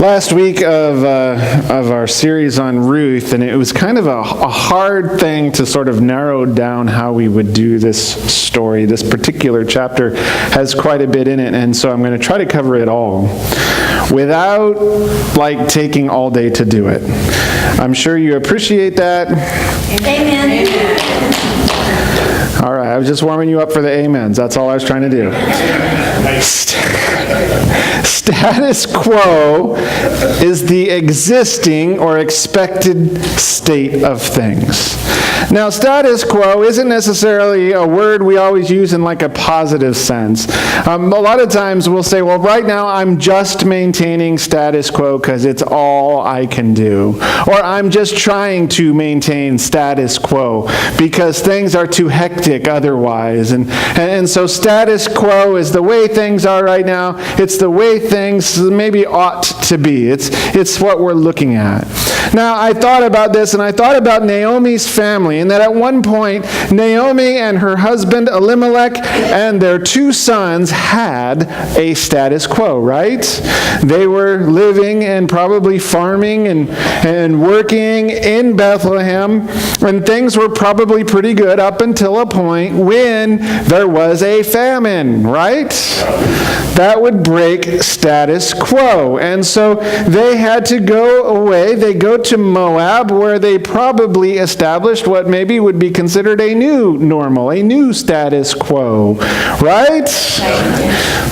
Last week of our series on Ruth, and it was kind of a hard thing to sort of narrow down how we would do this story. This particular chapter has quite a bit in it, and so I'm going to try to cover it all without taking all day to do it. I'm sure you appreciate that. Amen. All right, I was just warming you up for the amens. That's all I was trying to do. Status quo is the existing or expected state of things. Now, status quo isn't necessarily a word we always use in a positive sense. A lot of times we'll say, well, right now I'm just maintaining status quo because it's all I can do. Or I'm just trying to maintain status quo because things are too hectic otherwise. And so status quo is the way things are right now. It's the way things maybe ought to be. It's what we're looking at. Now, I thought about this, and I thought about Naomi's family, and that at one point, Naomi and her husband Elimelech and their two sons had a status quo, right? They were living and probably farming and working in Bethlehem, and things were probably pretty good up until a point when there was a famine, right? That would break status quo. And so they had to go away. They go to Moab, where they probably established what maybe would be considered a new normal, a new status quo, right?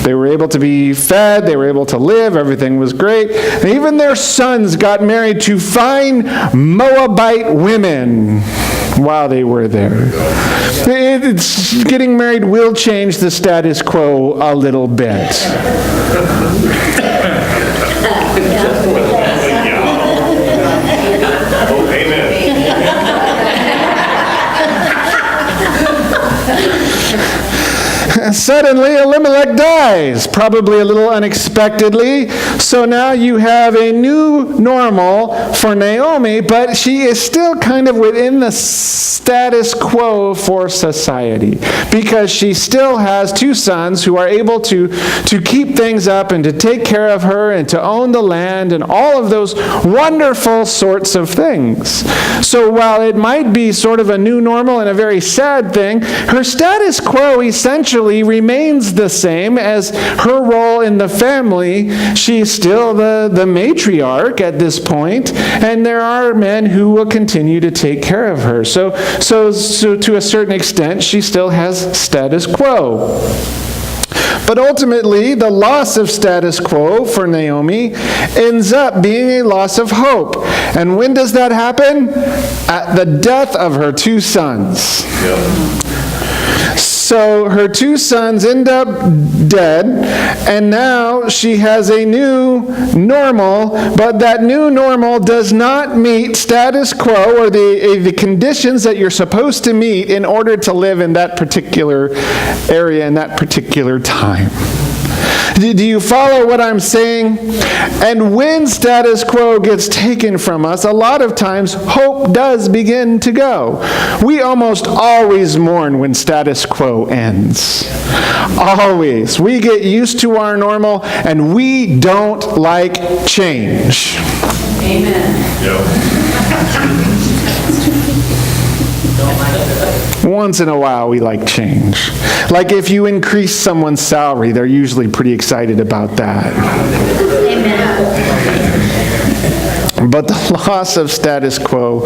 They were able to be fed, they were able to live, everything was great. And even their sons got married to fine Moabite women while they were there. Getting married will change the status quo a little bit. Suddenly, Elimelech dies, probably a little unexpectedly. So now you have a new normal for Naomi, but she is still kind of within the status quo for society because she still has two sons who are able to keep things up and to take care of her and to own the land and all of those wonderful sorts of things. So while it might be sort of a new normal and a very sad thing, her status quo essentially remains the same as her role in the family. She's still the matriarch at this point, and there are men who will continue to take care of her. So to a certain extent, she still has status quo. But ultimately, the loss of status quo for Naomi ends up being a loss of hope. And when does that happen? At the death of her two sons. Yep. So her two sons end up dead, and now she has a new normal, but that new normal does not meet status quo or the conditions that you're supposed to meet in order to live in that particular area in that particular time. Do you follow what I'm saying? And when status quo gets taken from us, a lot of times hope does begin to go. We almost always mourn when status quo ends. Always. We get used to our normal and we don't like change. Amen. Yep. Once in a while, we like change. Like if you increase someone's salary, they're usually pretty excited about that. Amen. But the loss of status quo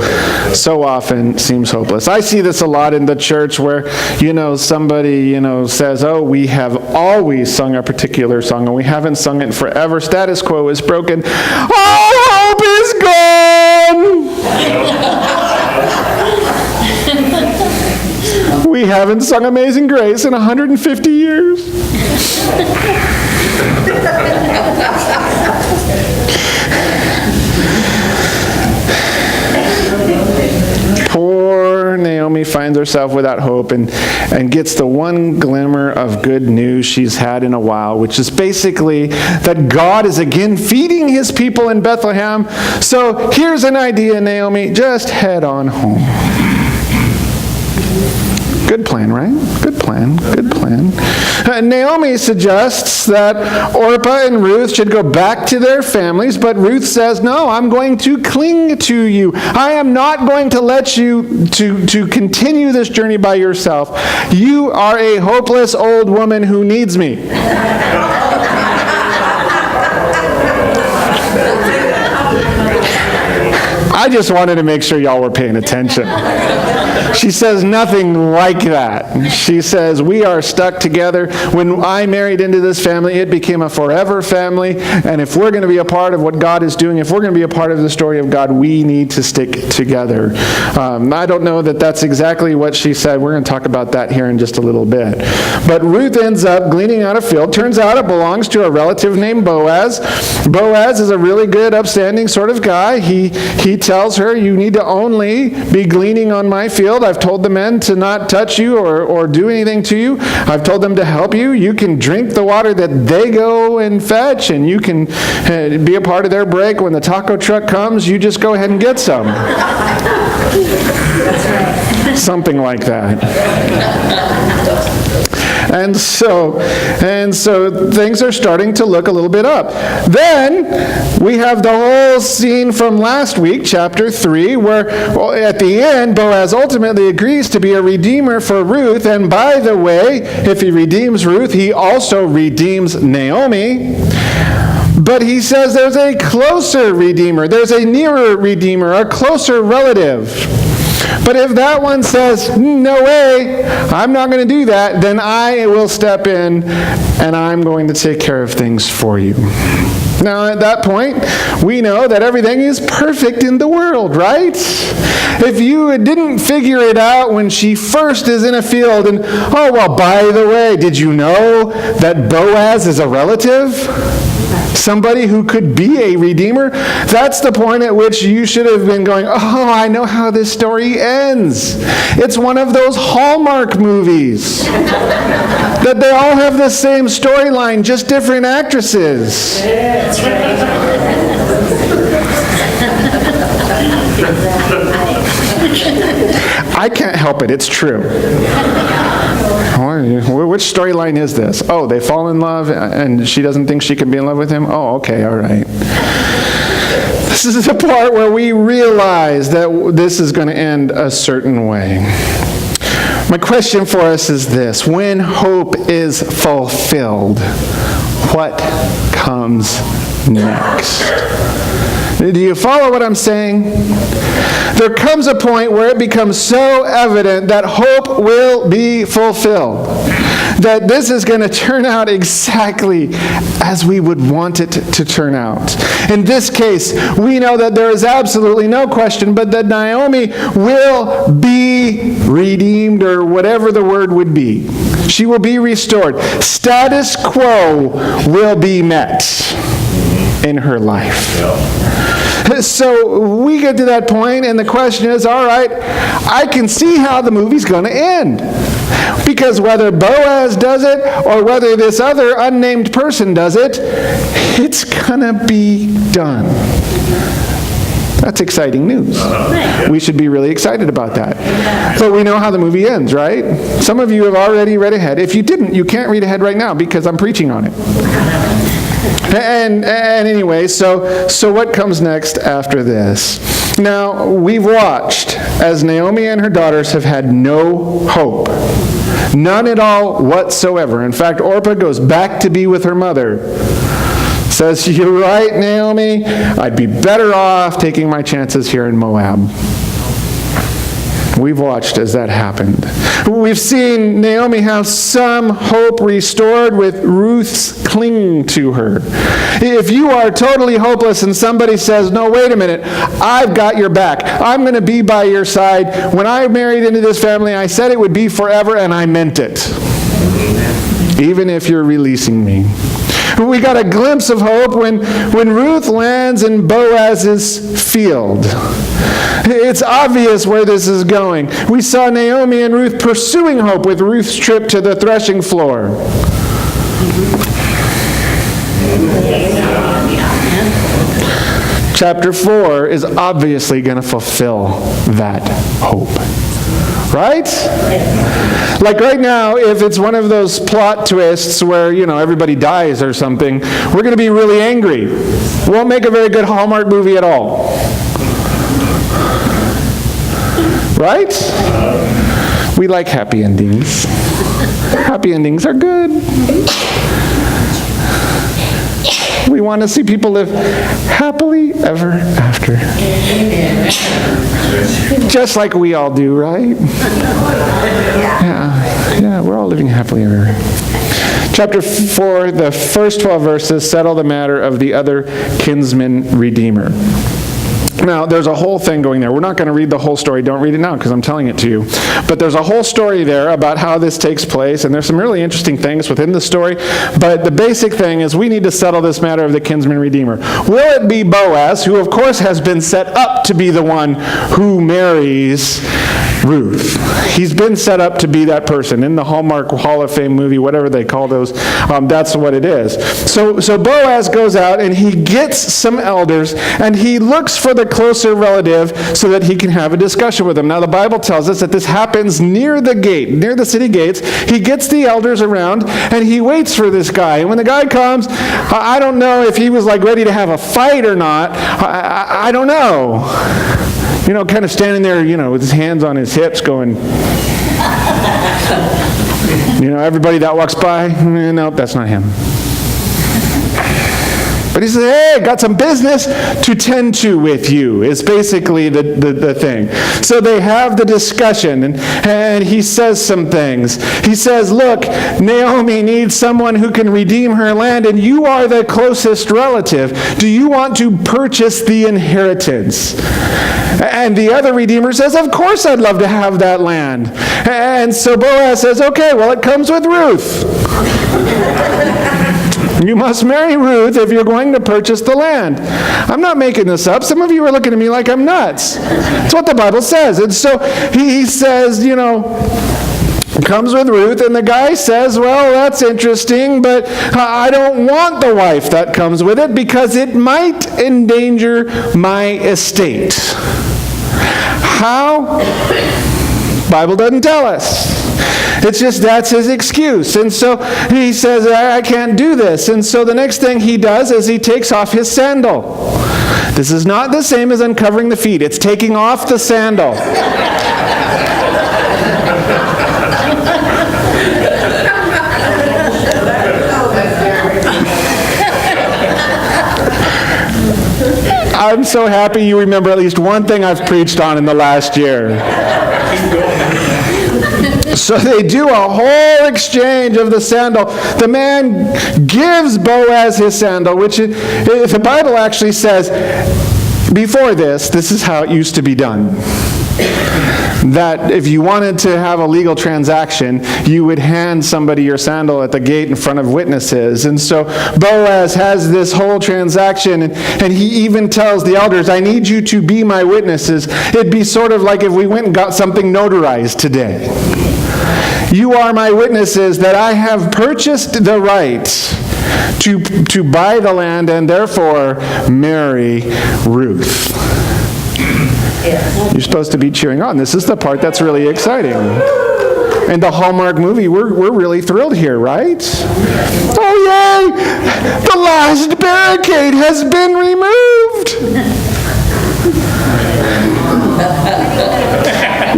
so often seems hopeless. I see this a lot in the church where, somebody, says, oh, we have always sung a particular song and we haven't sung it forever. Status quo is broken. All hope is gone! We haven't sung Amazing Grace in 150 years. Poor Naomi finds herself without hope and gets the one glimmer of good news she's had in a while, which is basically that God is again feeding his people in Bethlehem. So here's an idea, Naomi. Just head on home. Good plan, right? Good plan. Good plan. Naomi suggests that Orpah and Ruth should go back to their families, but Ruth says, no, I'm going to cling to you. I am not going to let you to continue this journey by yourself. You are a hopeless old woman who needs me. I just wanted to make sure y'all were paying attention. She says nothing like that. She says, we are stuck together. When I married into this family, it became a forever family. And if we're going to be a part of what God is doing, if we're going to be a part of the story of God, we need to stick together. I don't know that that's exactly what she said. We're going to talk about that here in just a little bit. But Ruth ends up gleaning out a field. Turns out it belongs to a relative named Boaz. Boaz is a really good, upstanding sort of guy. He tells her, you need to only be gleaning on my field. I've told the men to not touch you or do anything to you. I've told them to help you. You can drink the water that they go and fetch, and you can be a part of their break. When the taco truck comes, you just go ahead and get some. That's right. Something like that. And so things are starting to look a little bit up. Then we have the whole scene from last week, chapter 3, where at the end, Boaz ultimately agrees to be a redeemer for Ruth. And by the way, if he redeems Ruth, he also redeems Naomi. But he says there's a closer redeemer, there's a nearer redeemer, a closer relative. But if that one says, no way, I'm not going to do that, then I will step in and I'm going to take care of things for you. Now, at that point, we know that everything is perfect in the world, right? If you didn't figure it out when she first is in a field and, oh, well, by the way, did you know that Boaz is a relative? Somebody who could be a redeemer? That's the point at which you should have been going, oh, I know how this story ends. It's one of those Hallmark movies. That they all have the same storyline, just different actresses. I can't help it. It's true. Which storyline is this? Oh, they fall in love and she doesn't think she can be in love with him? Oh, okay, all right. This is the part where we realize that this is going to end a certain way. My question for us is this: when hope is fulfilled, what comes next? Do you follow what I'm saying? There comes a point where it becomes so evident that hope will be fulfilled, that this is going to turn out exactly as we would want it to turn out. In this case, we know that there is absolutely no question but that Naomi will be redeemed, or whatever the word would be. She will be restored. Status quo will be met in her life. So we get to that point, and the question is, all right, I can see how the movie's going to end. Because whether Boaz does it or whether this other unnamed person does it, it's going to be done. That's exciting news. We should be really excited about that. So we know how the movie ends, right? Some of you have already read ahead. If you didn't, you can't read ahead right now because I'm preaching on it. And anyway, so what comes next after this? Now, we've watched as Naomi and her daughters have had no hope. None at all whatsoever. In fact, Orpah goes back to be with her mother. Says, you're right, Naomi. I'd be better off taking my chances here in Moab. We've watched as that happened. We've seen Naomi have some hope restored with Ruth's clinging to her. If you are totally hopeless and somebody says, no, wait a minute, I've got your back. I'm going to be by your side. When I married into this family, I said it would be forever, and I meant it. Even if you're releasing me. We got a glimpse of hope when Ruth lands in Boaz's field. It's obvious where this is going. We saw Naomi and Ruth pursuing hope with Ruth's trip to the threshing floor. Chapter 4 is obviously going to fulfill that hope. Right? Like right now, if it's one of those plot twists where, everybody dies or something, we're going to be really angry. Won't make a very good Hallmark movie at all. Right? We like happy endings. Happy endings are good. We want to see people live happily ever after. Just like we all do, right? Yeah, we're all living happily ever after. Chapter 4, the first 12 verses settle the matter of the other kinsman redeemer. Now, there's a whole thing going there. We're not going to read the whole story. Don't read it now because I'm telling it to you. But there's a whole story there about how this takes place, and there's some really interesting things within the story. But the basic thing is we need to settle this matter of the kinsman redeemer. Will it be Boaz, who of course has been set up to be the one who marries Ruth? He's been set up to be that person. In the Hallmark Hall of Fame movie, whatever they call those, that's what it is. So Boaz goes out and he gets some elders and he looks for the closer relative so that he can have a discussion with them. Now the Bible tells us that this happens near the gate, near the city gates. He gets the elders around and he waits for this guy. And when the guy comes, I don't know if he was like ready to have a fight or not. I don't know. Kind of standing there, with his hands on his hips going, everybody that walks by, nope, that's not him. But he says, hey, got some business to tend to with you, is basically the thing. So they have the discussion, and he says some things. He says, look, Naomi needs someone who can redeem her land, and you are the closest relative. Do you want to purchase the inheritance? And the other redeemer says, of course I'd love to have that land. And so Boaz says, okay, well, it comes with Ruth. You must marry Ruth if you're going to purchase the land. I'm not making this up. Some of you are looking at me like I'm nuts. That's what the Bible says. And so he says, comes with Ruth, and the guy says, well, that's interesting, but I don't want the wife that comes with it because it might endanger my estate. How? Bible doesn't tell us. It's just that's his excuse. And so he says, I can't do this. And so the next thing he does is he takes off his sandal. This is not the same as uncovering the feet. It's taking off the sandal. I'm so happy you remember at least one thing I've preached on in the last year. So they do a whole exchange of the sandal. The man gives Boaz his sandal, which the Bible actually says, before this is how it used to be done. That if you wanted to have a legal transaction, you would hand somebody your sandal at the gate in front of witnesses. And so Boaz has this whole transaction, and he even tells the elders, I need you to be my witnesses. It'd be sort of like if we went and got something notarized today. You are my witnesses that I have purchased the right to buy the land and therefore marry Ruth. You're supposed to be cheering on. This is the part that's really exciting. In the Hallmark movie, we're really thrilled here, right? Oh, yay! The last barricade has been removed!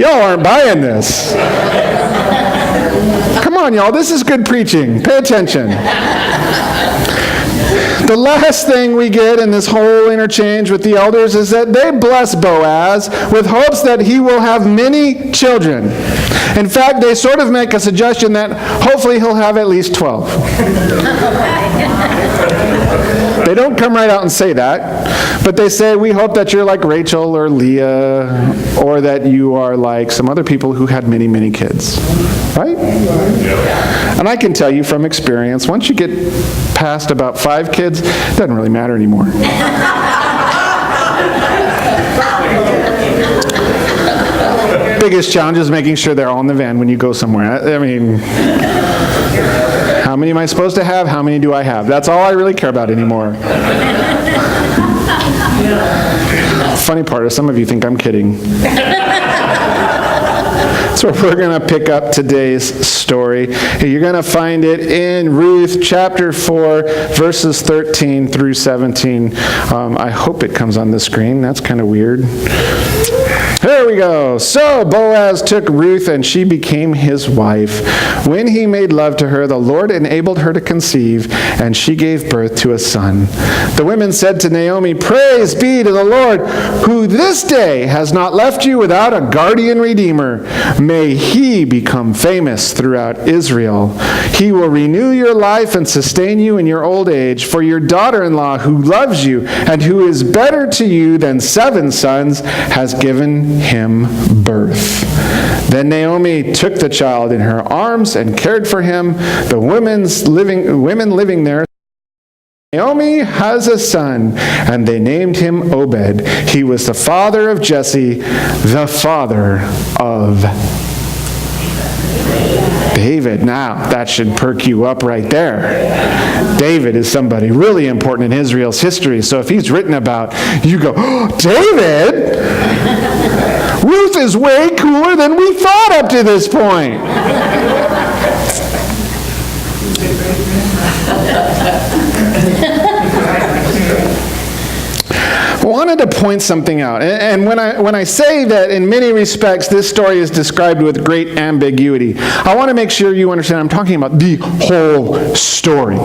Y'all aren't buying this. Come on, y'all. This is good preaching. Pay attention. The last thing we get in this whole interchange with the elders is that they bless Boaz with hopes that he will have many children. In fact, they sort of make a suggestion that hopefully he'll have at least 12. They don't come right out and say that, but they say, we hope that you're like Rachel or Leah, or that you are like some other people who had many, many kids. Right? And I can tell you from experience, once you get past about 5 kids, it doesn't really matter anymore. Biggest challenge is making sure they're all in the van when you go somewhere. I mean, how many am I supposed to have? How many do I have? That's all I really care about anymore. Funny part is some of you think I'm kidding. That's where we're going to pick up today's story. You're going to find it in Ruth chapter 4, verses 13 through 17. I hope it comes on the screen. That's kind of weird. There we go. So Boaz took Ruth, and she became his wife. When he made love to her, the Lord enabled her to conceive, and she gave birth to a son. The women said to Naomi, "Praise be to the Lord, who this day has not left you without a guardian redeemer. May he become famous throughout Israel. He will renew your life and sustain you in your old age. For your daughter-in-law, who loves you and who is better to you than 7 sons, has given him birth." Then Naomi took the child in her arms and cared for him. The women living there, "Naomi has a son," and they named him Obed. He was the father of Jesse, the father of David. Now, that should perk you up right there. David is somebody really important in Israel's history. So if he's written about, you go, "Oh, David? Ruth is way cooler than we thought up to this point." I wanted to point something out. And when I say that in many respects this story is described with great ambiguity, I want to make sure you understand I'm talking about the whole story.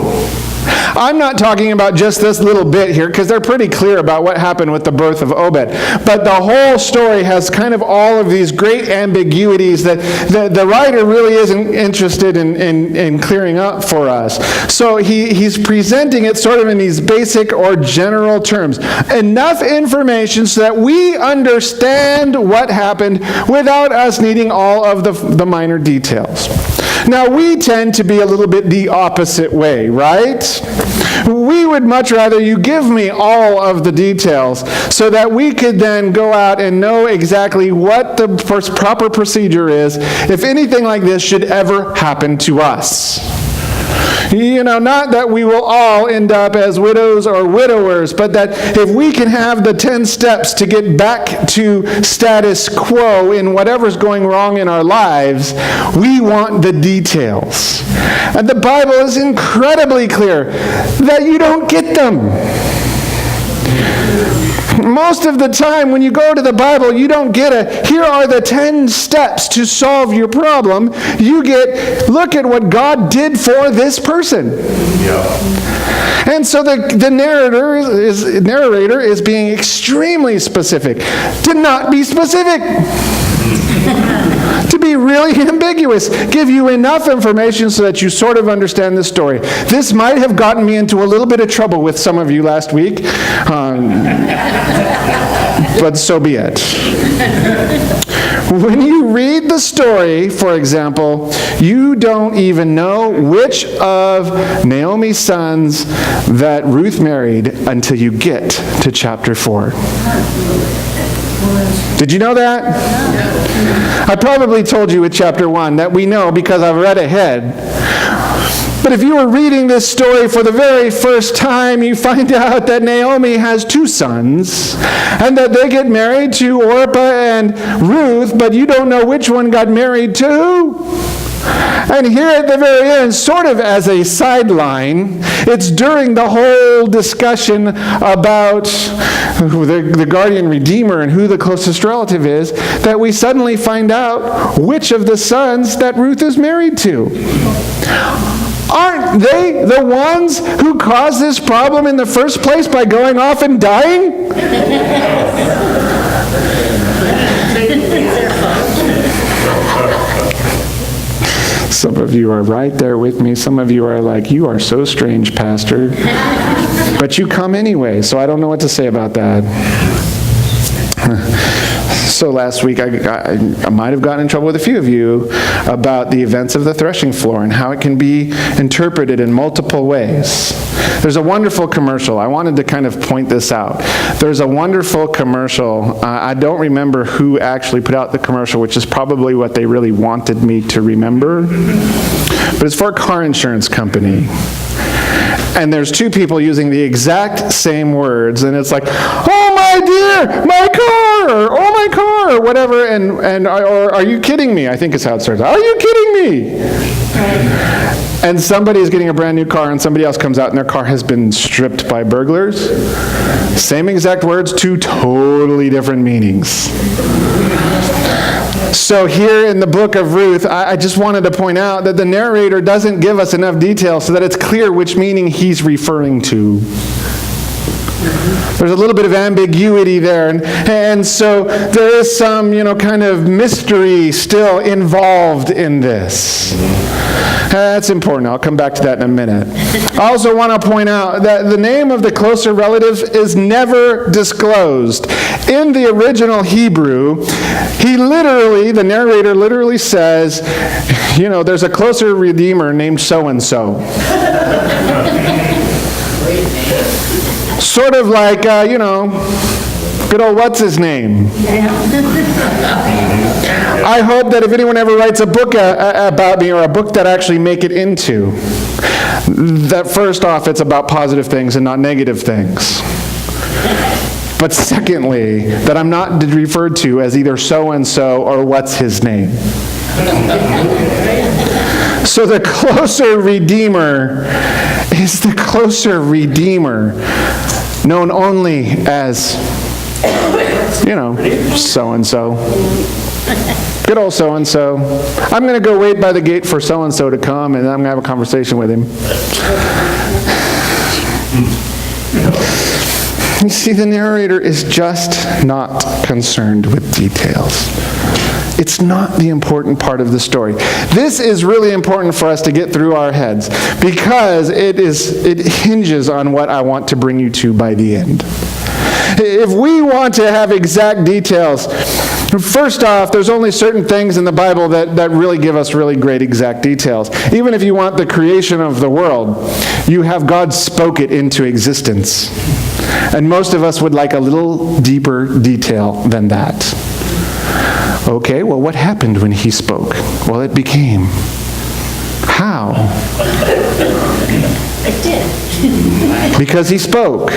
I'm not talking about just this little bit here, because they're pretty clear about what happened with the birth of Obed. But the whole story has kind of all of these great ambiguities that the writer really isn't interested in clearing up for us. So he's presenting it sort of in these basic or general terms. Enough information so that we understand what happened without us needing all of the minor details. Now, we tend to be a little bit the opposite way, right? We would much rather you give me all of the details so that we could then go out and know exactly what the proper procedure is if anything like this should ever happen to us. You know, not that we will all end up as widows or widowers, but that if we can have the 10 steps to get back to status quo in whatever's going wrong in our lives, we want the details. And the Bible is incredibly clear that you don't get them. Most of the time when you go to the Bible, you don't get here are the 10 steps to solve your problem. You get, look at what God did for this person. Yeah. And so the narrator is being extremely specific. To not be specific. To be really ambiguous. Give you enough information so that you sort of understand the story. This might have gotten me into a little bit of trouble with some of you last week. But so be it. When you read the story, for example, you don't even know which of Naomi's sons that Ruth married until you get to chapter 4. Did you know that? I probably told you with chapter 1 that we know because I've read ahead. But if you were reading this story for the very first time, you find out that Naomi has 2 sons, and that they get married to Orpah and Ruth, but you don't know which one got married to who. And here at the very end, sort of as a sideline, it's during the whole discussion about the guardian redeemer and who the closest relative is, that we suddenly find out which of the sons that Ruth is married to. Aren't they the ones who caused this problem in the first place by going off and dying? Some of you are right there with me. Some of you are like, "You are so strange, Pastor." But you come anyway, so I don't know what to say about that. So last week, I might have gotten in trouble with a few of you about the events of the threshing floor and how it can be interpreted in multiple ways. There's a wonderful commercial. I wanted to kind of point this out. There's a wonderful commercial. I don't remember who actually put out the commercial, which is probably what they really wanted me to remember. But it's for a car insurance company. And there's 2 people using the exact same words, and it's like, "Oh my dear, here, my car, or oh, my car, or whatever, or are you kidding me? I think is how it starts. Are you kidding me? And somebody is getting a brand new car, and somebody else comes out, and their car has been stripped by burglars. Same exact words, two totally different meanings. So here in the book of Ruth, I just wanted to point out that the narrator doesn't give us enough detail so that it's clear which meaning he's referring to. There's a little bit of ambiguity there, and so there is some, kind of mystery still involved in this. That's important. I'll come back to that in a minute. I also want to point out that the name of the closer relative is never disclosed. In the original Hebrew, the narrator literally says, there's a closer redeemer named so-and-so. Sort of like, good old what's his name? I hope that if anyone ever writes a book about me, or a book that actually make it into, that first off, it's about positive things and not negative things. But secondly, that I'm not referred to as either so-and-so or what's his name. So the closer redeemer is the closer redeemer, known only as, so-and-so. Good old so-and-so. I'm going to go wait by the gate for so-and-so to come, and I'm going to have a conversation with him. You see, the narrator is just not concerned with details. It's not the important part of the story. This is really important for us to get through our heads, because it hinges on what I want to bring you to by the end. If we want to have exact details, first off, there's only certain things in the Bible that really give us really great exact details. Even if you want the creation of the world, you have God spoke it into existence. And most of us would like a little deeper detail than that. Okay, well, what happened when he spoke? Well, it became. How? It did. Because he spoke.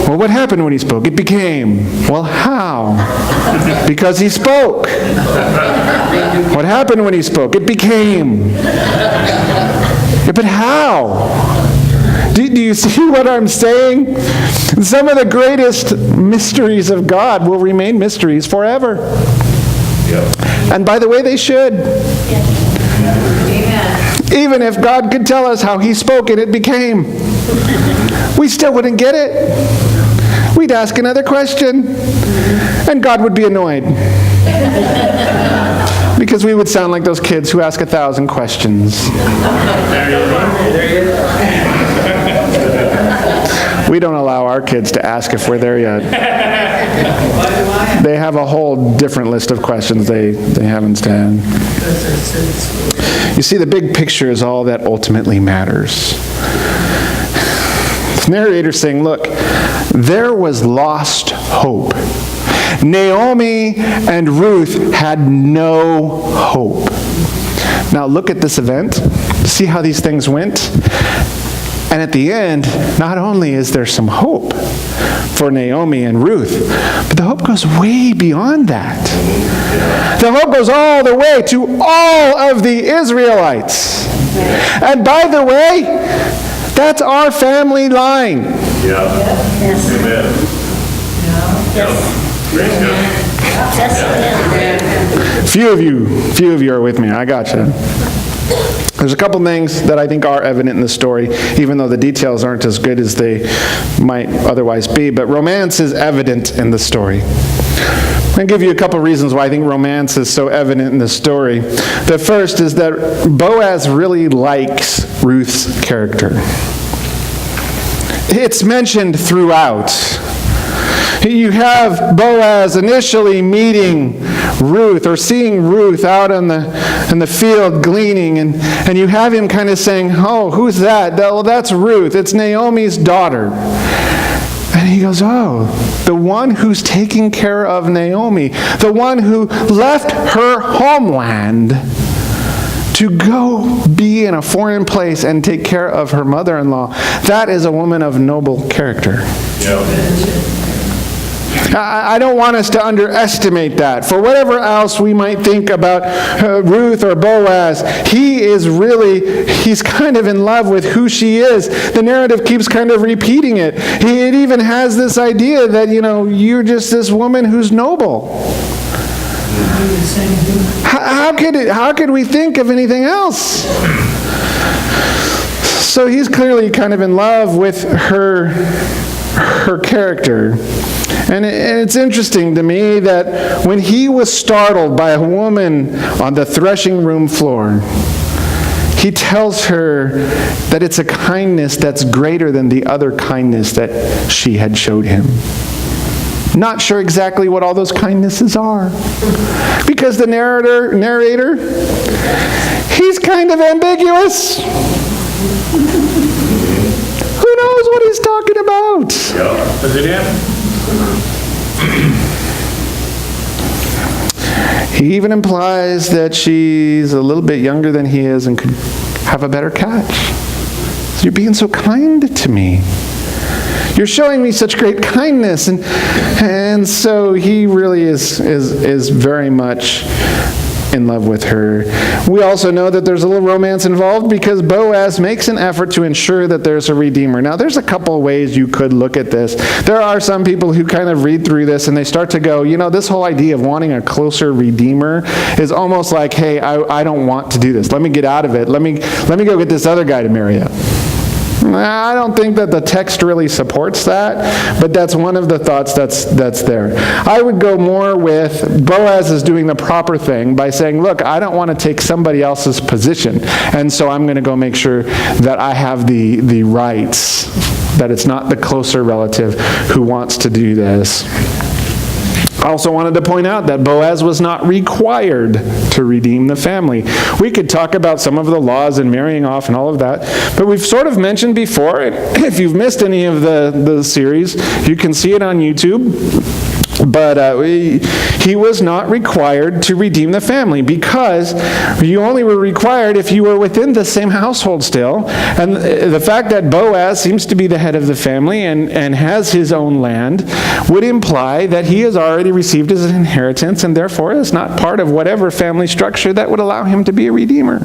Well, what happened when he spoke? It became. Well, how? Because he spoke. What happened when he spoke? It became. Yeah, but how? Do you see what I'm saying? Some of the greatest mysteries of God will remain mysteries forever. Yep. And by the way, they should. Yep. Amen. Even if God could tell us how he spoke and it became, we still wouldn't get it. We'd ask another question, and God would be annoyed. Because we would sound like those kids who ask 1,000 questions. We don't allow our kids to ask if we're there yet. They have a whole different list of questions they haven't said. You see, the big picture is all that ultimately matters. The narrator's saying, look, there was lost hope. Naomi and Ruth had no hope. Now look at this event. See how these things went? And at the end, not only is there some hope for Naomi and Ruth, but the hope goes way beyond that. The hope goes all the way to all of the Israelites. And by the way, that's our family line. Yeah. Yes. Amen. Yes. Few of you are with me. I gotcha. There's a couple things that I think are evident in the story, even though the details aren't as good as they might otherwise be. But romance is evident in the story. I'm going to give you a couple reasons why I think romance is so evident in the story. The first is that Boaz really likes Ruth's character. It's mentioned throughout. You have Boaz initially meeting Ruth, or seeing Ruth out in the field gleaning, and you have him kind of saying, oh, who's that? Well, that's Ruth. It's Naomi's daughter. And he goes, oh, the one who's taking care of Naomi, the one who left her homeland to go be in a foreign place and take care of her mother-in-law. That is a woman of noble character. Yeah. I don't want us to underestimate that. For whatever else we might think about Ruth or Boaz, he's kind of in love with who she is. The narrative keeps kind of repeating it. It even has this idea that, you're just this woman who's noble. How could we think of anything else? So he's clearly kind of in love with her character. And it's interesting to me that when he was startled by a woman on the threshing room floor, he tells her that it's a kindness that's greater than the other kindness that she had showed him. Not sure exactly what all those kindnesses are. Because the narrator, he's kind of ambiguous. Who knows what he's talking about? Yeah. Is it him? He even implies that she's a little bit younger than he is and could have a better catch. You're being so kind to me. You're showing me such great kindness. And so he really is very much in love with her. We also know that there's a little romance involved because Boaz makes an effort to ensure that there's a redeemer. Now, there's a couple of ways you could look at this. There are some people who kind of read through this and they start to go, this whole idea of wanting a closer redeemer is almost like, hey, I don't want to do this. Let me get out of it. Let me go get this other guy to marry you. I don't think that the text really supports that, but that's one of the thoughts that's there. I would go more with Boaz is doing the proper thing by saying, look, I don't want to take somebody else's position, and so I'm going to go make sure that I have the rights, that it's not the closer relative who wants to do this. I also wanted to point out that Boaz was not required to redeem the family. We could talk about some of the laws and marrying off and all of that, but we've sort of mentioned before, if you've missed any of the series, you can see it on YouTube. But he was not required to redeem the family because you only were required if you were within the same household still. And the fact that Boaz seems to be the head of the family and has his own land would imply that he has already received his inheritance and therefore is not part of whatever family structure that would allow him to be a redeemer.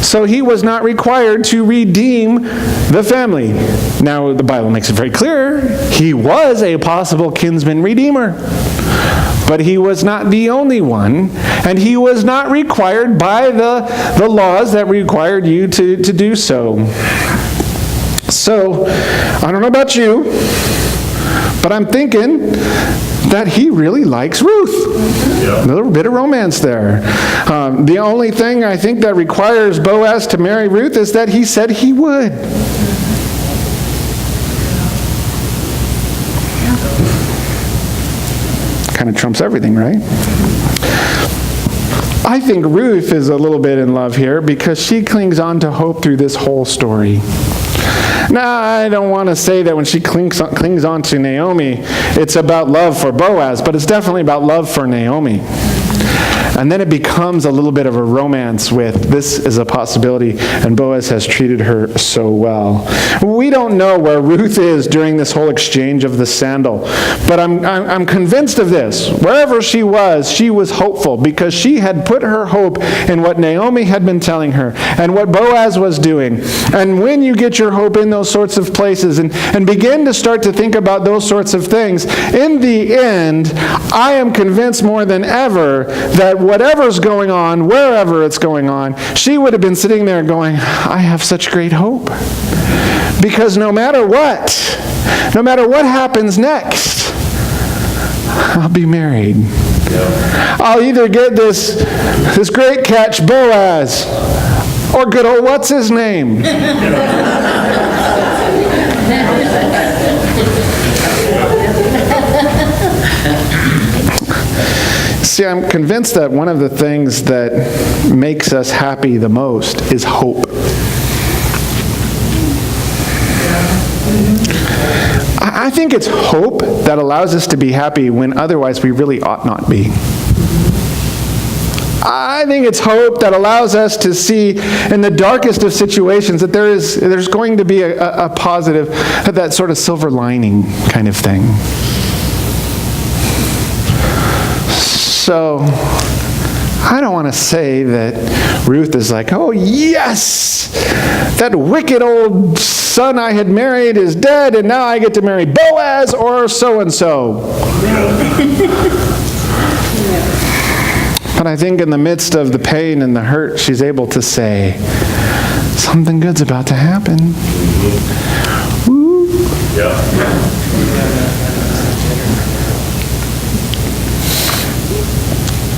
So he was not required to redeem the family. Now, the Bible makes it very clear he was a possible kinsman redeemer. But he was not the only one, and he was not required by the laws that required you to do so. So, I don't know about you, but I'm thinking that he really likes Ruth. Yeah. A little bit of romance there. The only thing I think that requires Boaz to marry Ruth is that he said he would. Kind of trumps everything, right? I think Ruth is a little bit in love here because she clings on to hope through this whole story. Now, I don't want to say that when she clings on to Naomi, it's about love for Boaz, but it's definitely about love for Naomi. And then it becomes a little bit of a romance with this is a possibility, and Boaz has treated her so well. We don't know where Ruth is during this whole exchange of the sandal, but I'm convinced of this. Wherever she was hopeful because she had put her hope in what Naomi had been telling her and what Boaz was doing. And when you get your hope in those sorts of places and begin to start to think about those sorts of things, in the end, I am convinced more than ever that whatever's going on, wherever it's going on, she would have been sitting there going, I have such great hope. Because no matter what happens next, I'll be married. I'll either get this great catch, Boaz, or good old what's his name? See, I'm convinced that one of the things that makes us happy the most is hope. I think it's hope that allows us to be happy when otherwise we really ought not be. I think it's hope that allows us to see in the darkest of situations that there's going to be a positive, that sort of silver lining kind of thing. So, I don't want to say that Ruth is like, oh yes, that wicked old son I had married is dead and now I get to marry Boaz or so-and-so. But I think in the midst of the pain and the hurt, she's able to say, something good's about to happen. Woo.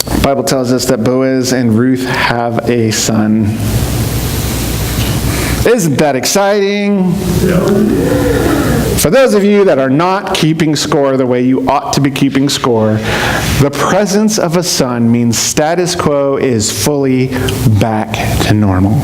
The Bible tells us that Boaz and Ruth have a son. Isn't that exciting? For those of you that are not keeping score the way you ought to be keeping score, the presence of a son means status quo is fully back to normal.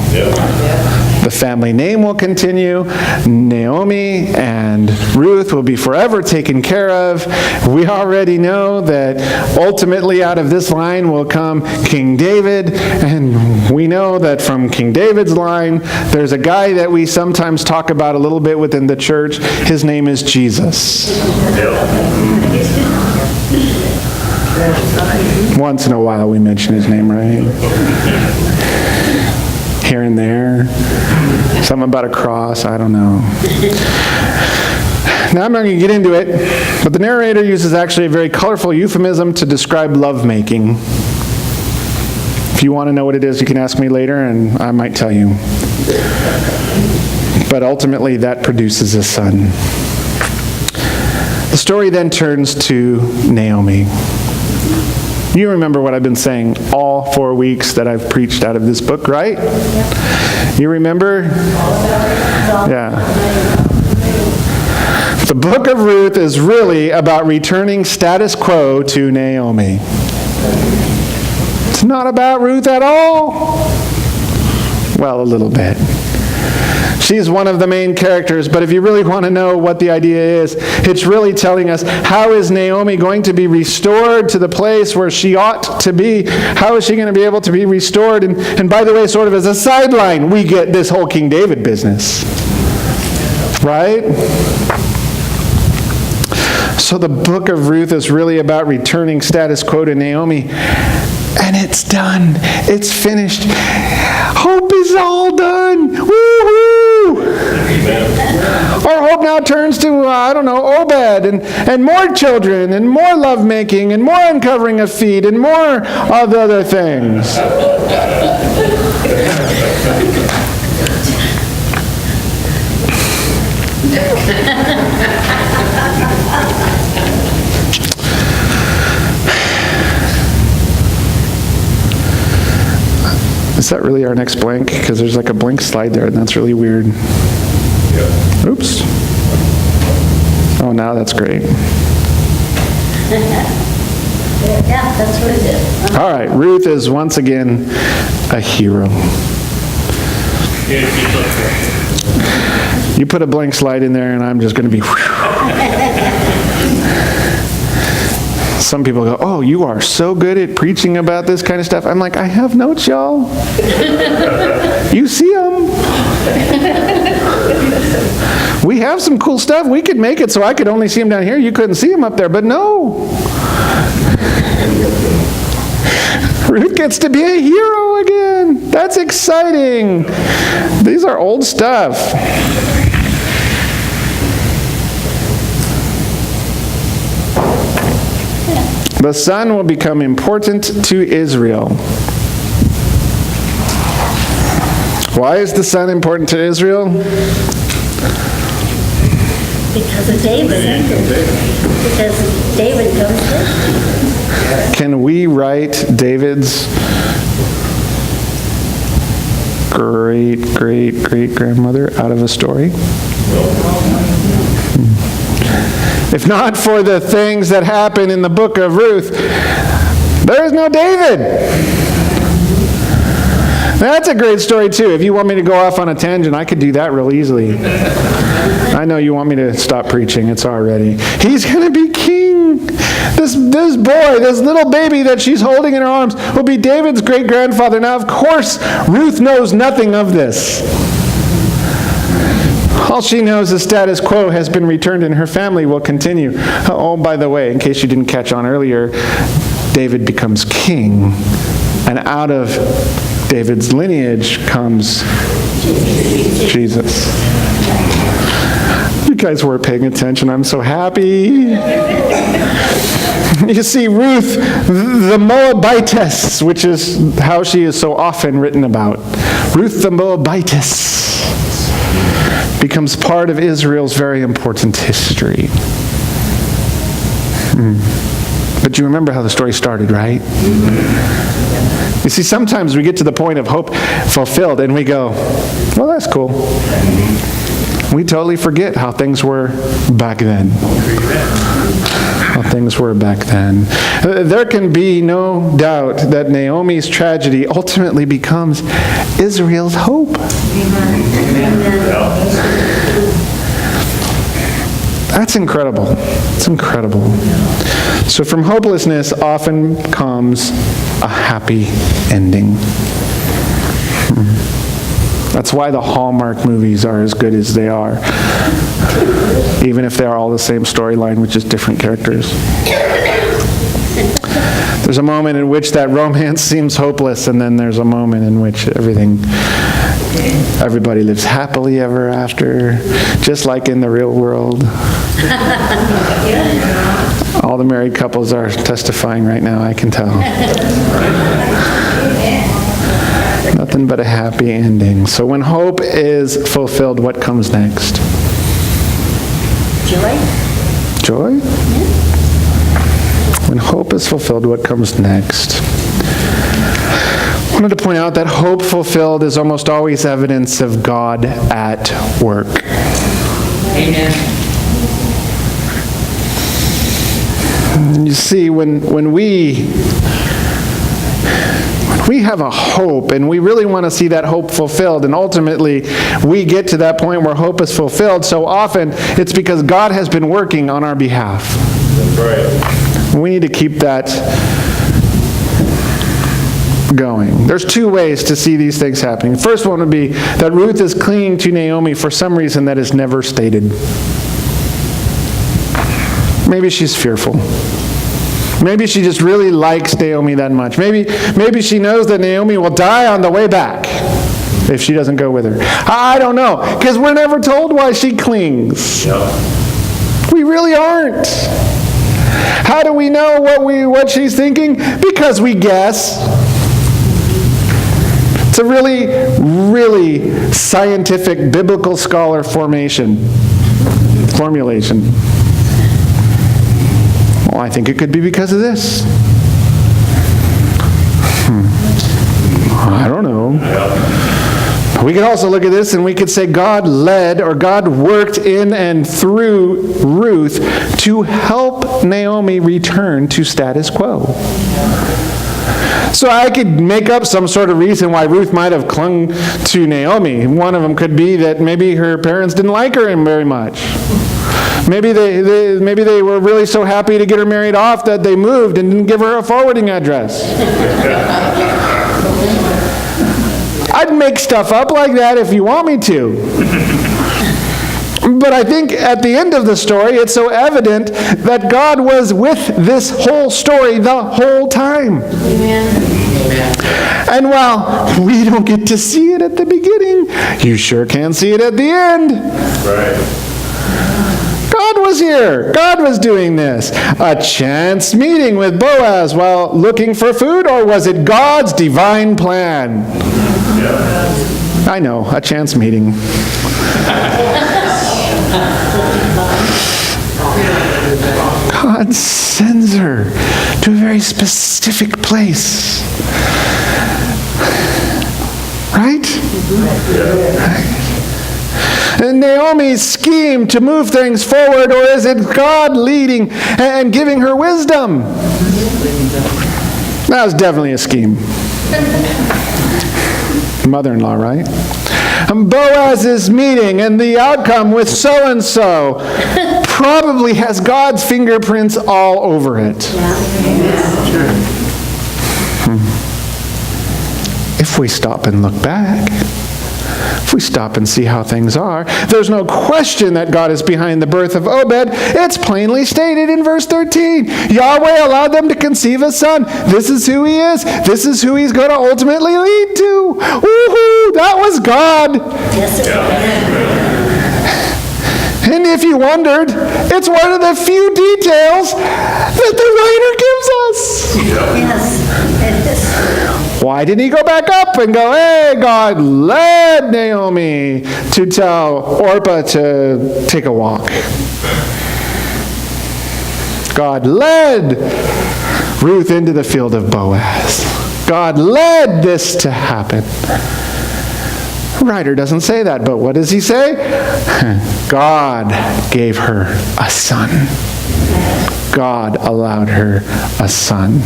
The family name will continue. Naomi and Ruth will be forever taken care of. We already know that ultimately out of this line will come King David, and we know that from King David's line, there's a guy that we sometimes talk about a little bit within the church. His name is Jesus. Once in a while we mention his name, right? Here and there. Something about a cross, I don't know. Now I'm not going to get into it, but the narrator uses actually a very colorful euphemism to describe lovemaking. If you want to know what it is, you can ask me later and I might tell you. But ultimately that produces a son. The story then turns to Naomi. You remember what I've been saying all 4 weeks that I've preached out of this book, right? You remember? Yeah. The book of Ruth is really about returning status quo to Naomi. It's not about Ruth at all. Well, a little bit. She's one of the main characters, but if you really want to know what the idea is, it's really telling us how is Naomi going to be restored to the place where she ought to be? How is she going to be able to be restored? And by the way, sort of as a sideline, we get this whole King David business. Right? So the book of Ruth is really about returning status quo to Naomi. And it's done. It's finished. Hope is all done. Woo-hoo! Our hope now turns to, Obed and more children and more lovemaking and more uncovering of feet and more of the other things. Is that really our next blank? Because there's like a blank slide there, and that's really weird. Oops. Oh, now that's great. Yeah, that's what it is. All right, Ruth is once again a hero. You put a blank slide in there, and I'm just going to be... Some people go, oh, you are so good at preaching about this kind of stuff. I'm like, I have notes, y'all. You see them. We have some cool stuff. We could make it so I could only see them down here. You couldn't see them up there, but no. Ruth gets to be a hero again. That's exciting. These are old stuff. The son will become important to Israel. Why is the son important to Israel? Because of David. Because David comes first. Can we write David's great-great-great-grandmother out of a story? If not for the things that happen in the book of Ruth, there is no David. That's a great story too. If you want me to go off on a tangent, I could do that real easily. I know you want me to stop preaching. It's already. He's going to be king. This boy, this little baby that she's holding in her arms will be David's great-grandfather. Now, of course, Ruth knows nothing of this. All she knows is status quo has been returned and her family will continue. Oh, by the way, in case you didn't catch on earlier, David becomes king. And out of David's lineage comes Jesus. You guys weren't paying attention. I'm so happy. You see, Ruth, the Moabitess, which is how she is so often written about. Ruth the Moabitess becomes part of Israel's very important history. But you remember how the story started, right? You see, sometimes we get to the point of hope fulfilled and we go, well, that's cool. We totally forget how things were back then. How things were back then. There can be no doubt that Naomi's tragedy ultimately becomes Israel's hope. That's incredible. It's incredible. So from hopelessness often comes a happy ending. That's why the Hallmark movies are as good as they are. Even if they are all the same storyline with just different characters. There's a moment in which that romance seems hopeless, and then there's a moment in which everybody lives happily ever after, just like in the real world. All the married couples are testifying right now, I can tell. Nothing but a happy ending. So when hope is fulfilled, what comes next? Joy? Joy? When hope is fulfilled, what comes next? I wanted to point out that hope fulfilled is almost always evidence of God at work. Amen. You see, when we have a hope and we really want to see that hope fulfilled, and ultimately we get to that point where hope is fulfilled, so often it's because God has been working on our behalf. That's right. We need to keep that going. There's two ways to see these things happening. The first one would be that Ruth is clinging to Naomi for some reason that is never stated. Maybe she's fearful. Maybe she just really likes Naomi that much. Maybe she knows that Naomi will die on the way back if she doesn't go with her. I don't know, because we're never told why she clings. Yep. We really aren't. How do we know what she's thinking? Because we guess. It's a really, really scientific biblical scholar formulation. Well, I think it could be because of this. I don't know. We could also look at this and we could say God led, or God worked in and through Ruth to help Naomi return to status quo. So I could make up some sort of reason why Ruth might have clung to Naomi. One of them could be that maybe her parents didn't like her very much. Maybe they were really so happy to get her married off that they moved and didn't give her a forwarding address. I'd make stuff up like that if you want me to. But I think at the end of the story, it's so evident that God was with this whole story the whole time. Amen. And while we don't get to see it at the beginning, you sure can see it at the end. Right. God was here. God was doing this. A chance meeting with Boaz while looking for food, or was it God's divine plan? Yeah. I know, a chance meeting. God sends her to a very specific place. Right? And Naomi's scheme to move things forward, or is it God leading and giving her wisdom? That was definitely a scheme. Mother-in-law, right? Boaz's meeting and the outcome with so-and-so probably has God's fingerprints all over it. If we stop and look back, if we stop and see how things are, there's no question that God is behind the birth of Obed. It's plainly stated in verse 13. Yahweh allowed them to conceive a son. This is who he is. This is who he's going to ultimately lead to. Woohoo! That was God. Yes, it was. And if you wondered, it's one of the few details that the writer gives us. Yes, it is. Why didn't he go back up and go, hey, God led Naomi to tell Orpah to take a walk? God led Ruth into the field of Boaz. God led this to happen. The writer doesn't say that, but what does he say? God gave her a son. God allowed her a son.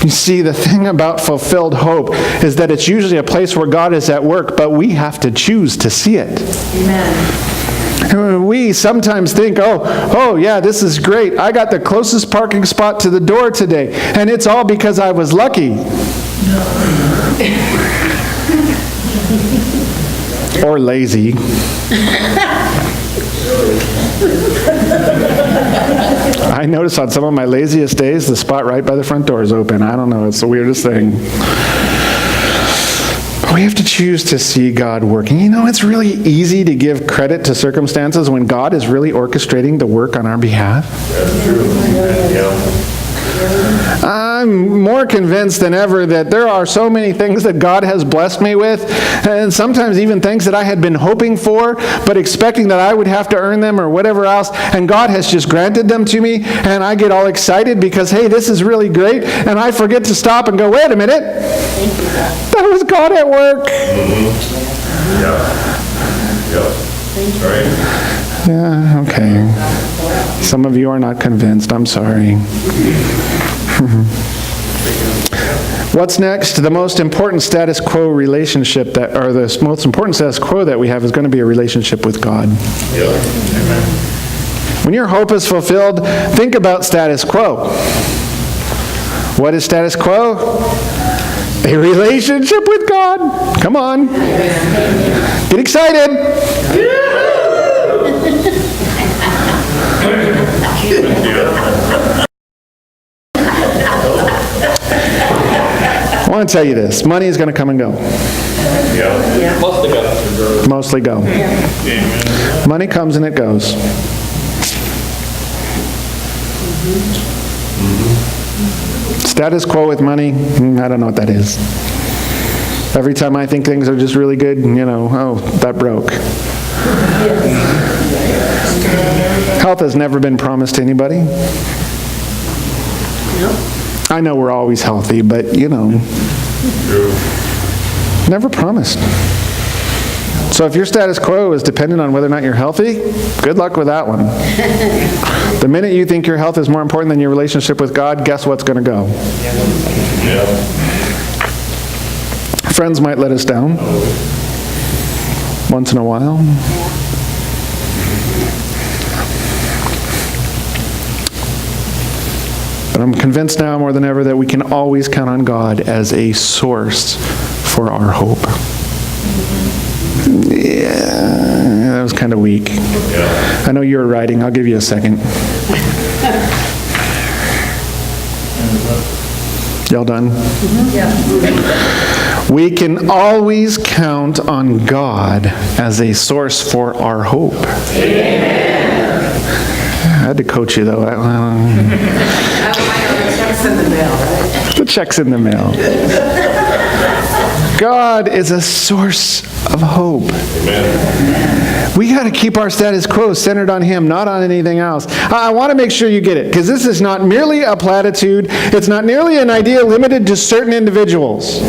You see, the thing about fulfilled hope is that it's usually a place where God is at work, but we have to choose to see it. Amen. We sometimes think, oh yeah, this is great. I got the closest parking spot to the door today, and it's all because I was lucky. Or lazy. I notice on some of my laziest days, the spot right by the front door is open. I don't know, it's the weirdest thing. But we have to choose to see God working. You know, it's really easy to give credit to circumstances when God is really orchestrating the work on our behalf. That's true. Yeah. I'm more convinced than ever that there are so many things that God has blessed me with, and sometimes even things that I had been hoping for, but expecting that I would have to earn them or whatever else, and God has just granted them to me, and I get all excited because, hey, this is really great, and I forget to stop and go, wait a minute, that was God at work. Mm-hmm. Yeah. That's right. Yeah, okay. Some of you are not convinced. I'm sorry. What's next? The most important status quo relationship or the most important status quo that we have is going to be a relationship with God. Yeah. Amen. When your hope is fulfilled, think about status quo. What is status quo? A relationship with God. Come on. Get excited. I want to tell you this. Money is going to come and go. Yeah. Mostly go. Amen. Money comes and it goes. Status quo with money, I don't know what that is. Every time I think things are just really good, that broke. Health has never been promised to anybody. I know we're always healthy, but never promised. So if your status quo is dependent on whether or not you're healthy, good luck with that one. The minute you think your health is more important than your relationship with God, guess what's going to go? Yeah. Friends might let us down once in a while. But I'm convinced now more than ever that we can always count on God as a source for our hope. Yeah, that was kind of weak. Yeah. I know you were writing. I'll give you a second. Y'all done? We can always count on God as a source for our hope. Amen. I had to coach you, though. The check's in the mail. God is a source of hope. Amen. We got to keep our status quo centered on Him, not on anything else. I want to make sure you get it, because this is not merely a platitude. It's not merely an idea limited to certain individuals.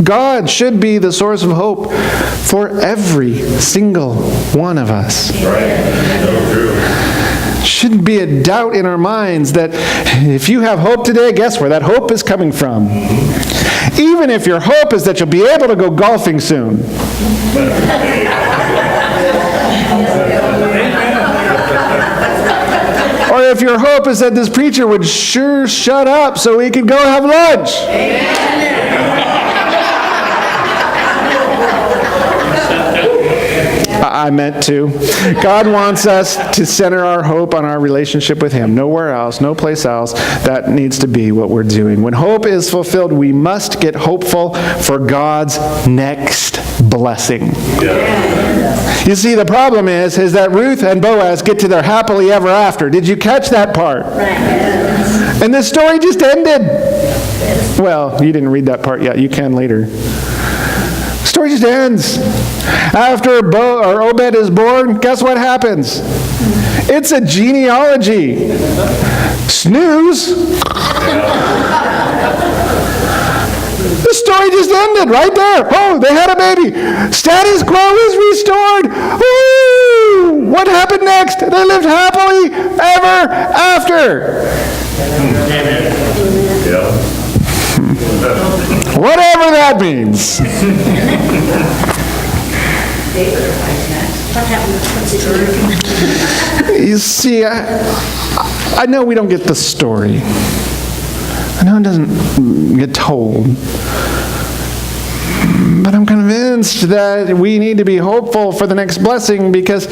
God should be the source of hope for every single one of us. Right. So true. Shouldn't be a doubt in our minds that if you have hope today, guess where that hope is coming from? Even if your hope is that you'll be able to go golfing soon. Or if your hope is that this preacher would sure shut up so we could go have lunch. I meant to. God wants us to center our hope on our relationship with Him. Nowhere else, no place else. That needs to be what we're doing. When hope is fulfilled, we must get hopeful for God's next blessing. You see, the problem is that Ruth and Boaz get to their happily ever after. Did you catch that part? And the story just ended. Well, you didn't read that part yet. You can later. The story just ends. After Obed is born, guess what happens? It's a genealogy. Snooze. The story just ended right there. Oh, they had a baby. Status quo is restored. Woo! What happened next? They lived happily ever after. Whatever that means. You see, I know we don't get the story. I know it doesn't get told. But I'm convinced that we need to be hopeful for the next blessing because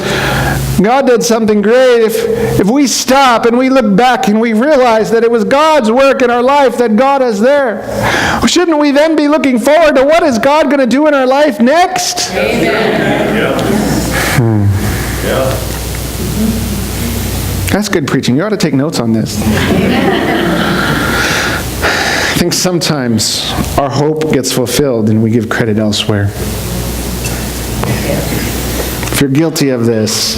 God did something great. If we stop and we look back and we realize that it was God's work in our life that got us there, shouldn't we then be looking forward to what is God going to do in our life next? That's good preaching. You ought to take notes on this. I think sometimes our hope gets fulfilled and we give credit elsewhere. If you're guilty of this,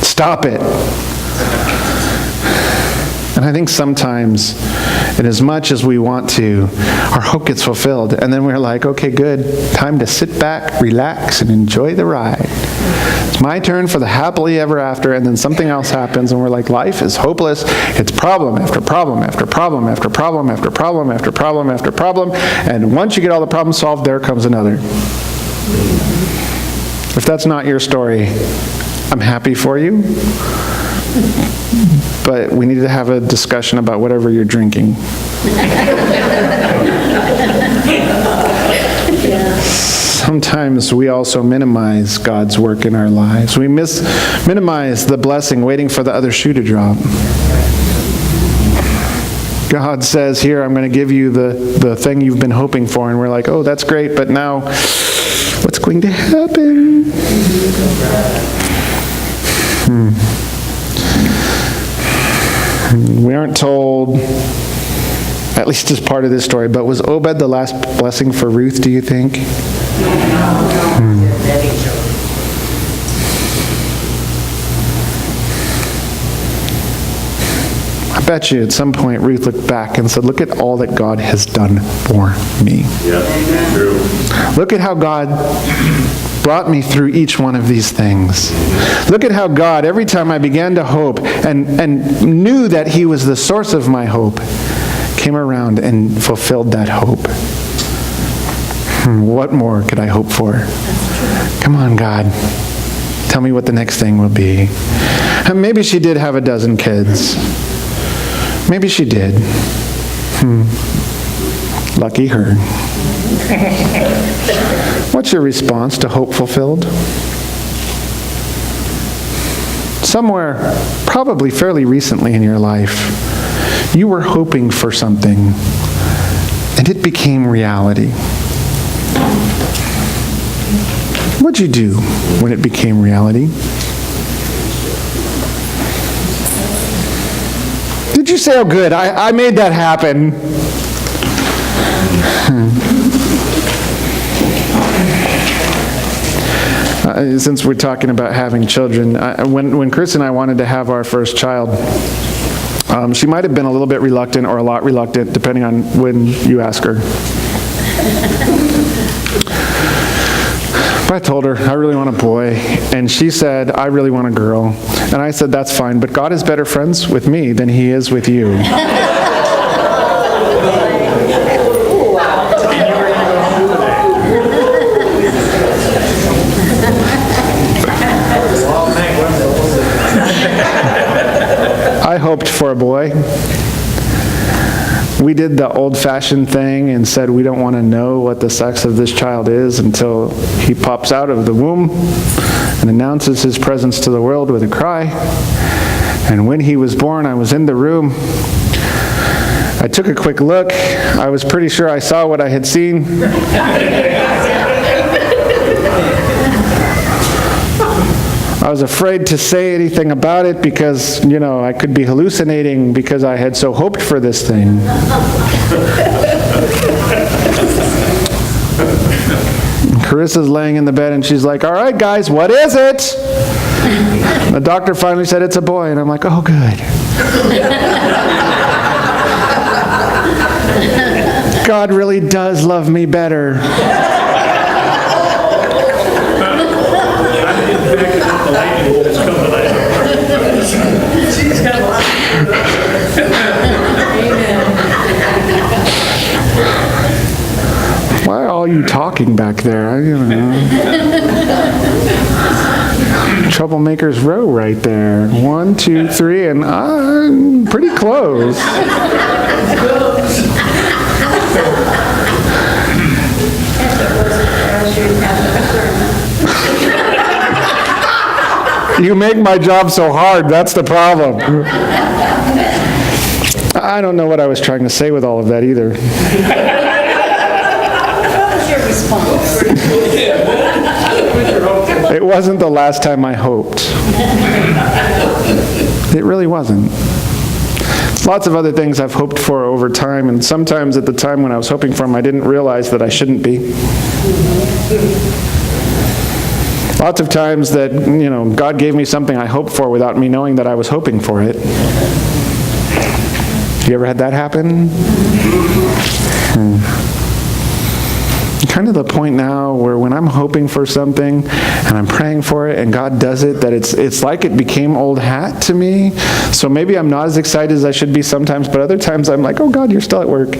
stop it. And I think sometimes, in as much as we want to, our hope gets fulfilled. And then we're like, okay, good. Time to sit back, relax, and enjoy the ride. It's my turn for the happily ever after, and then something else happens, and we're like, life is hopeless. It's problem after problem after problem after problem after problem after problem after problem. And once you get all the problems solved, there comes another. If that's not your story, I'm happy for you. But we need to have a discussion about whatever you're drinking. Sometimes we also minimize God's work in our lives. We minimize the blessing waiting for the other shoe to drop. God says, here, I'm going to give you the thing you've been hoping for. And we're like, oh, that's great, but now what's going to happen? We aren't told, at least as part of this story, but was Obed the last blessing for Ruth, do you think? I bet you at some point Ruth looked back and said, look at all that God has done for me. Yeah, true. Look at how God brought me through each one of these things. Look at how God, every time I began to hope and knew that He was the source of my hope, came around and fulfilled that hope. What more could I hope for? Come on, God. Tell me what the next thing will be. Maybe she did have a dozen kids. Maybe she did. Lucky her. What's your response to hope fulfilled? Somewhere, probably fairly recently in your life, you were hoping for something, and it became reality. What'd you do when it became reality? Did you say, oh good, I made that happen? Since we're talking about having children, when Chris and I wanted to have our first child, she might have been a little bit reluctant or a lot reluctant, depending on when you ask her. But I told her, I really want a boy. And she said, I really want a girl. And I said, that's fine, but God is better friends with me than He is with you. we did the old-fashioned thing and said we don't want to know what the sex of this child is until he pops out of the womb and announces his presence to the world with a cry. And when he was born, I was in the room. I took a quick look. I was pretty sure I saw what I had seen. I was afraid to say anything about it because, I could be hallucinating because I had so hoped for this thing. Carissa's laying in the bed and she's like, "All right, guys, what is it?" The doctor finally said it's a boy, and I'm like, "Oh, good." God really does love me better. Why are all you talking back there? I don't know. Troublemakers row right there. 1, 2, 3, and I'm pretty close. You make my job so hard, that's the problem. I don't know what I was trying to say with all of that either. What was your response? It wasn't the last time I hoped. It really wasn't. Lots of other things I've hoped for over time, and sometimes at the time when I was hoping for them, I didn't realize that I shouldn't be. Lots of times that, God gave me something I hoped for without me knowing that I was hoping for it. You ever had that happen? Kind of the point now where when I'm hoping for something and I'm praying for it and God does it, that it's like it became old hat to me. So maybe I'm not as excited as I should be sometimes, but other times I'm like, "Oh God, you're still at work."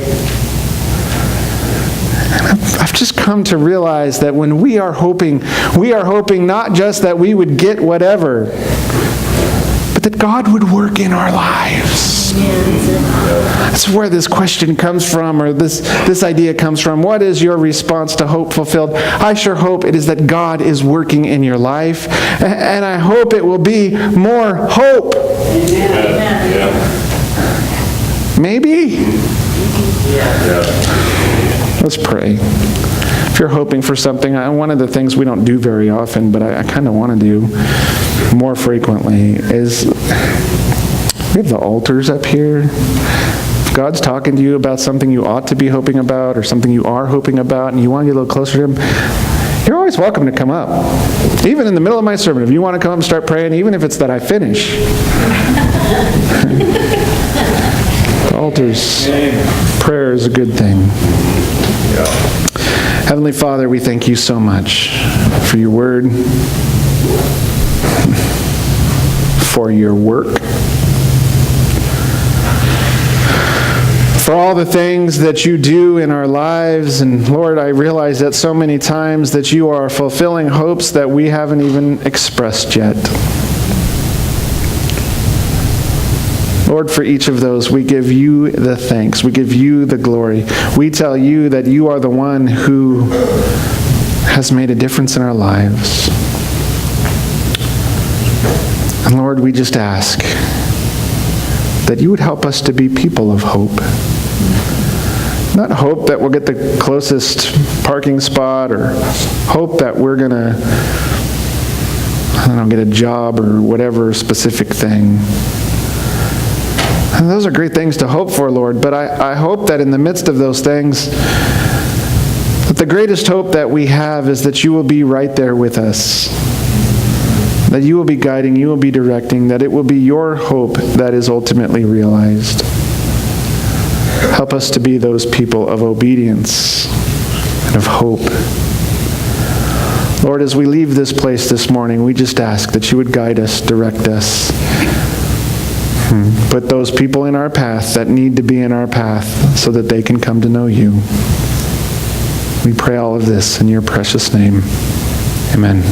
I've just come to realize that when we are hoping not just that we would get whatever, but that God would work in our lives. That's where this question comes from, or this idea comes from. What is your response to hope fulfilled? I sure hope it is that God is working in your life, and I hope it will be more hope. Maybe? Let's pray. If you're hoping for something, one of the things we don't do very often, but I kind of want to do more frequently, is we have the altars up here. If God's talking to you about something you ought to be hoping about, or something you are hoping about, and you want to get a little closer to Him, you're always welcome to come up. Even in the middle of my sermon, if you want to come up and start praying, even if it's that I finish. Altars, prayer is a good thing. Heavenly Father, we thank you so much for your word, for your work, for all the things that you do in our lives. And Lord, I realize that so many times that you are fulfilling hopes that we haven't even expressed yet. Lord, for each of those, we give you the thanks. We give you the glory. We tell you that you are the one who has made a difference in our lives. And Lord, we just ask that you would help us to be people of hope. Not hope that we'll get the closest parking spot, or hope that we're going to, get a job or whatever specific thing. And those are great things to hope for, Lord, but I hope that in the midst of those things, that the greatest hope that we have is that you will be right there with us, that you will be guiding, you will be directing, that it will be your hope that is ultimately realized. Help us to be those people of obedience and of hope. Lord, as we leave this place this morning, we just ask that you would guide us, direct us. Put those people in our path that need to be in our path so that they can come to know you. We pray all of this in your precious name. Amen.